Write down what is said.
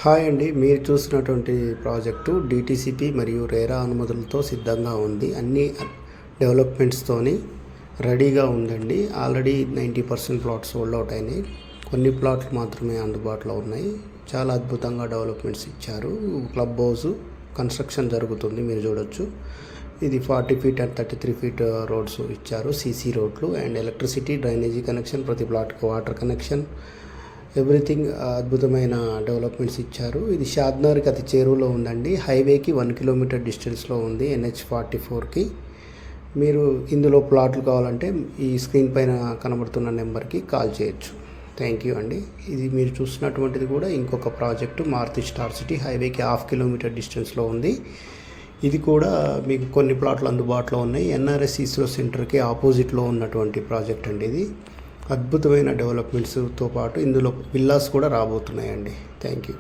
Hi అండి. మీరు చూసినటువంటి ప్రాజెక్టు డిటిసిపి మరియు రేరా అనుమతులతో సిద్ధంగా ఉంది. అన్ని డెవలప్మెంట్స్తోని రెడీగా ఉందండి. ఆల్రెడీ 90% ప్లాట్స్ సోల్డ్ అవుట్ అయినాయి. కొన్ని ప్లాట్లు మాత్రమే అందుబాటులో ఉన్నాయి. చాలా అద్భుతంగా డెవలప్మెంట్స్ ఇచ్చారు. క్లబ్ హౌస్ కన్స్ట్రక్షన్ జరుగుతుంది, మీరు చూడొచ్చు. ఇది 40 ఫీట్ అండ్ 33 ఫీట్ రోడ్స్ ఇచ్చారు. సీసీ రోడ్లు అండ్ ఎలక్ట్రిసిటీ, డ్రైనేజీ కనెక్షన్, ప్రతి ప్లాట్కి వాటర్ కనెక్షన్, ఎవ్రీథింగ్ అద్భుతమైన డెవలప్మెంట్స్ ఇచ్చారు. ఇది షాద్నగర్కి అతి చేరువలో ఉందండి. హైవేకి 1 కిలోమీటర్ డిస్టెన్స్లో ఉంది, NH44కి. మీరు ఇందులో ప్లాట్లు కావాలంటే ఈ స్క్రీన్ పైన కనబడుతున్న నెంబర్కి కాల్ చేయొచ్చు. థ్యాంక్ యూ అండి. ఇది మీరు చూసినటువంటిది కూడా ఇంకొక ప్రాజెక్టు మారుతి స్టార్ సిటీ, హైవేకి 1/2 కిలోమీటర్ డిస్టెన్స్లో ఉంది. ఇది కూడా మీకు కొన్ని ప్లాట్లు అందుబాటులో ఉన్నాయి. NRS ఇస్రో సెంటర్కి ఆపోజిట్లో ఉన్నటువంటి ప్రాజెక్ట్ అండి. ఇది అద్భుతమైన డెవలప్మెంట్స్తో పాటు ఇందులో విల్లాస్ కూడా రాబోతున్నాయండి. Thank you.